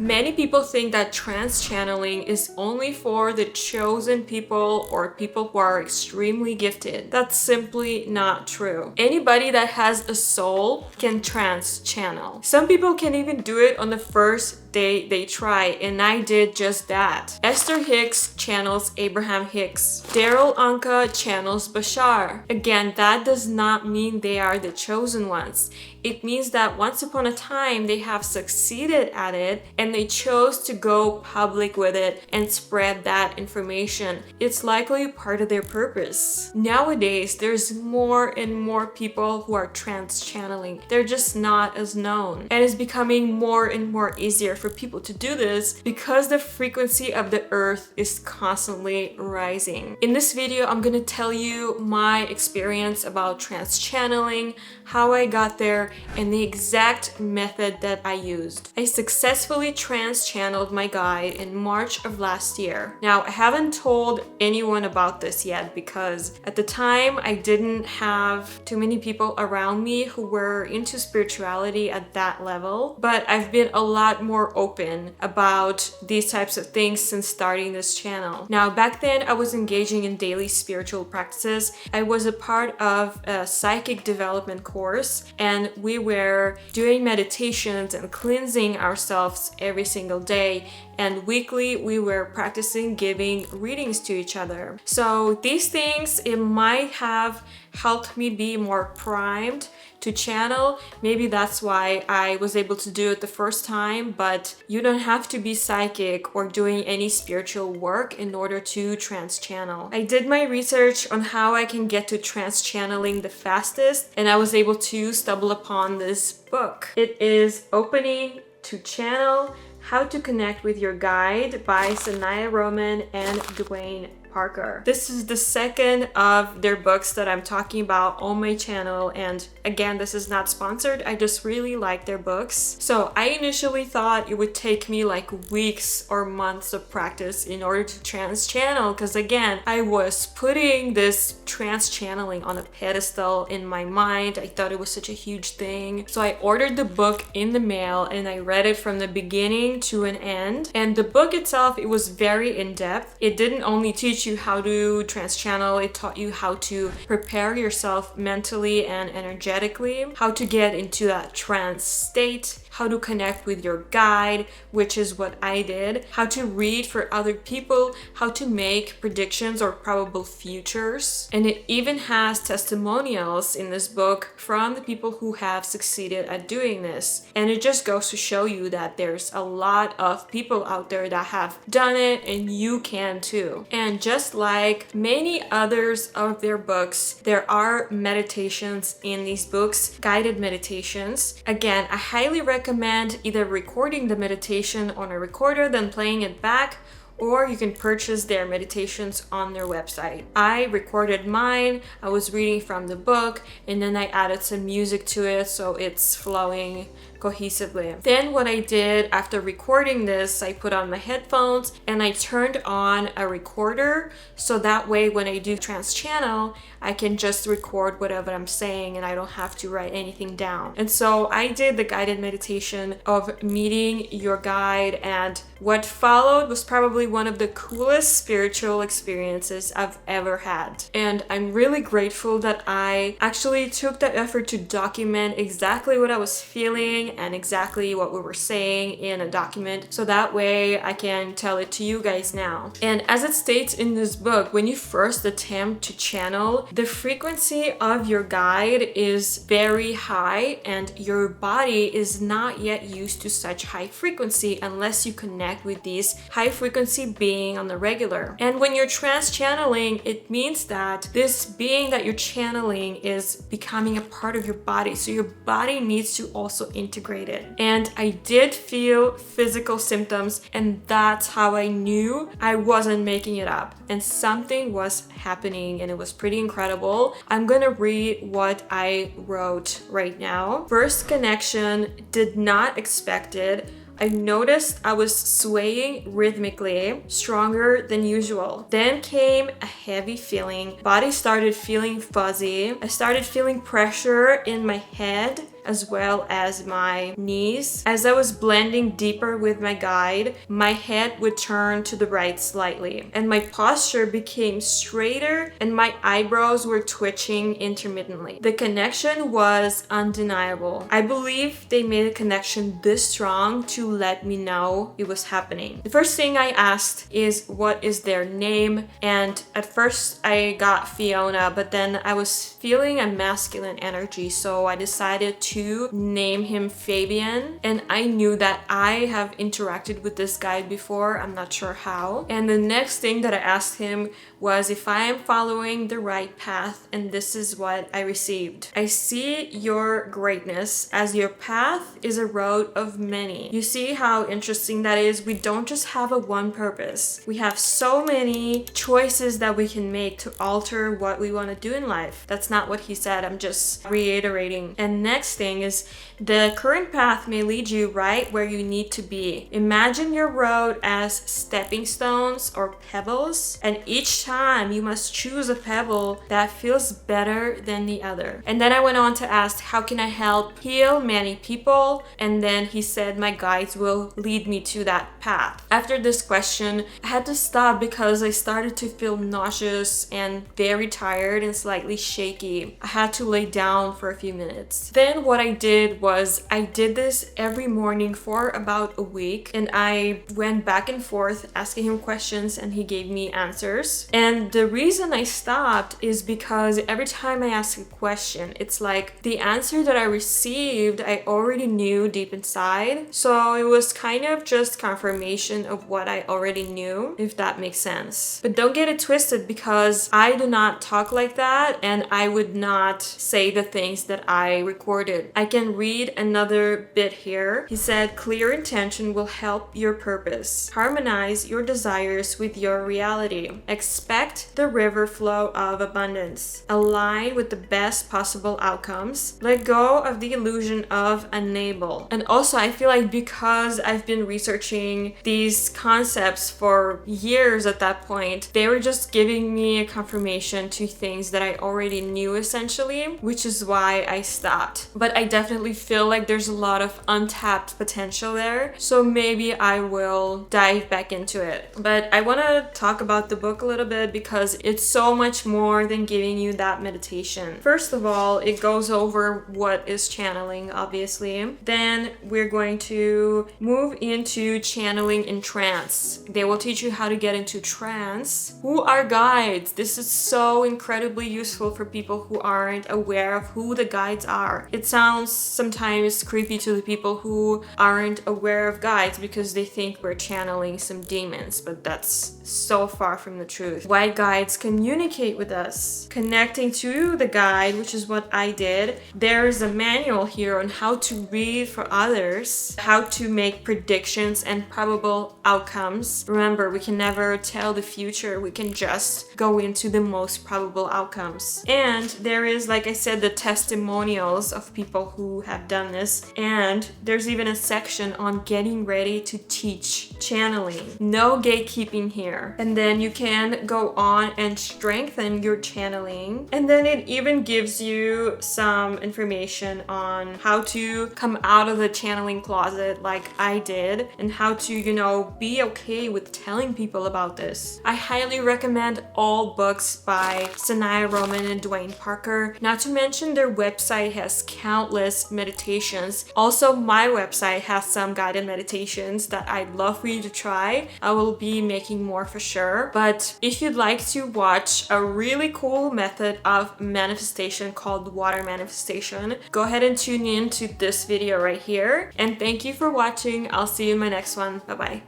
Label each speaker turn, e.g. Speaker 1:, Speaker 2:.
Speaker 1: Many people think that trance channeling is only for the chosen people or people who are extremely gifted. That's simply not true. Anybody that has a soul can trance channel. Some people can even do it on the first day they try, and I did just that. Esther Hicks channels Abraham Hicks. Daryl Anka channels Bashar. Again, that does not mean they are the chosen ones. It means that once upon a time they have succeeded at it and they chose to go public with it and spread that information. It's likely part of their purpose. Nowadays, there's more and more people who are trance channeling. They're just not as known. And it's becoming more and more easier for people to do this because the frequency of the earth is constantly rising. In this video, I'm gonna tell you my experience about trance channeling, how I got there, and the exact method that I used. I successfully trance channeled my guide in March of last year. Now, I haven't told anyone about this yet because at the time I didn't have too many people around me who were into spirituality at that level, but I've been a lot more open about these types of things since starting this channel. Now, back then I was engaging in daily spiritual practices. I was a part of a psychic development course, and we were doing meditations and cleansing ourselves every single day, and weekly we were practicing giving readings to each other. So these things, it might have helped me be more primed to channel. Maybe that's why I was able to do it the first time, but you don't have to be psychic or doing any spiritual work in order to trance channel. I did my research on how I can get to trance channeling the fastest, and I was able to stumble upon this book. It is Opening to Channel: How to Connect with Your Guide by Sanaya Roman and Dwayne Parker. This is the second of their books that I'm talking about on my channel, and again, this is not sponsored. I just really like their books. So I initially thought it would take me like weeks or months of practice in order to trance channel, because again, I was putting this trance channeling on a pedestal in my mind. I thought it was such a huge thing. So I ordered the book in the mail and I read it from the beginning to an end. And the book itself, it was very in-depth. It didn't only teach you how to trance channel, it taught you how to prepare yourself mentally and energetically, how to get into that trance state, how to connect with your guide, which is what I did, how to read for other people, how to make predictions or probable futures. And it even has testimonials in this book from the people who have succeeded at doing this. And it just goes to show you that there's a lot of people out there that have done it, and you can too. And just like many others of their books, there are meditations in these books, guided meditations. Again, I highly recommend either recording the meditation on a recorder, then playing it back, or you can purchase their meditations on their website. I recorded mine, I was reading from the book, and then I added some music to it so it's flowing cohesively. Then what I did after recording this, I put on my headphones and I turned on a recorder, so that way when I do trance channel, I can just record whatever I'm saying and I don't have to write anything down. And so I did the guided meditation of meeting your guide, and what followed was probably one of the coolest spiritual experiences I've ever had. And I'm really grateful that I actually took that effort to document exactly what I was feeling and exactly what we were saying in a document, so that way I can tell it to you guys now. And as it states in this book, when you first attempt to channel, the frequency of your guide is very high and your body is not yet used to such high frequency unless you connect with these high frequency being on the regular. And when you're trance channeling, it means that this being that you're channeling is becoming a part of your body, so your body needs to also integrate it. And I did feel physical symptoms, and that's how I knew I wasn't making it up and something was happening, and it was pretty incredible. I'm gonna read what I wrote right now. First connection, did not expect it. I noticed I was swaying rhythmically, stronger than usual. Then came a heavy feeling. Body started feeling fuzzy. I started feeling pressure in my head. as well as my knees. As I was blending deeper with my guide, my head would turn to the right slightly, and my posture became straighter and my eyebrows were twitching intermittently. The connection was undeniable. I believe they made a connection this strong to let me know it was happening. The first thing I asked is, what is their name? And at first I got Fiona, but then I was feeling a masculine energy, so I decided to name him Fabian. And I knew that I have interacted with this guy before, I'm not sure how. And the next thing that I asked him was if I am following the right path, and this is what I received. I see your greatness as your path is a road of many. You see how interesting that is? We don't just have a one purpose. We have so many choices that we can make to alter what we want to do in life. That's not what he said, I'm just reiterating. And next thing is, the current path may lead you right where you need to be. Imagine your road as stepping stones or pebbles, and each time you must choose a pebble that feels better than the other. And then I went on to ask, how can I help heal many people? And then he said, my guides will lead me to that path. After this question, I had to stop because I started to feel nauseous and very tired and slightly shaky. I had to lay down for a few minutes. Then what I did was I did this every morning for about a week, and I went back and forth asking him questions and he gave me answers. And the reason I stopped is because every time I ask a question, it's like the answer that I received I already knew deep inside. So it was kind of just confirmation of what I already knew, if that makes sense. But don't get it twisted, because I do not talk like that and I would not say the things that I recorded. I can read another bit here. He said, clear intention will help your purpose. Harmonize your desires with your reality. Expect the river flow of abundance. Align with the best possible outcomes. Let go of the illusion of unable. And also, I feel like because I've been researching these concepts for years at that point, they were just giving me a confirmation to things that I already knew essentially, which is why I stopped. But I definitely feel like there's a lot of untapped potential there, so maybe I will dive back into it. But I want to talk about the book a little bit because it's so much more than giving you that meditation. First of all, it goes over what is channeling, obviously. Then we're going to move into channeling in trance. They will teach you how to get into trance. Who are guides? This is so incredibly useful for people who aren't aware of who the guides are. It sounds sometimes creepy to the people who aren't aware of guides because they think we're channeling some demons, but that's so far from the truth. Why guides communicate with us? Connecting to the guide, which is what I did. There is a manual here on how to read for others, how to make predictions and probable outcomes. Remember, we can never tell the future, we can just go into the most probable outcomes. And there is, like I said, the testimonials of people who have done this, and there's even a section on getting ready to teach channeling. No gatekeeping here. And then you can go on and strengthen your channeling, and then it even gives you some information on how to come out of the channeling closet like I did, and how to, be okay with telling people about this. I highly recommend all books by Sanaya Roman and Dwayne Parker. Not to mention their website has countless meditations. Also, my website has some guided meditations that I'd love for you to try. I will be making more for sure. But if you'd like to watch a really cool method of manifestation called water manifestation, go ahead and tune in to this video right here. And thank you for watching. I'll see you in my next one. Bye bye.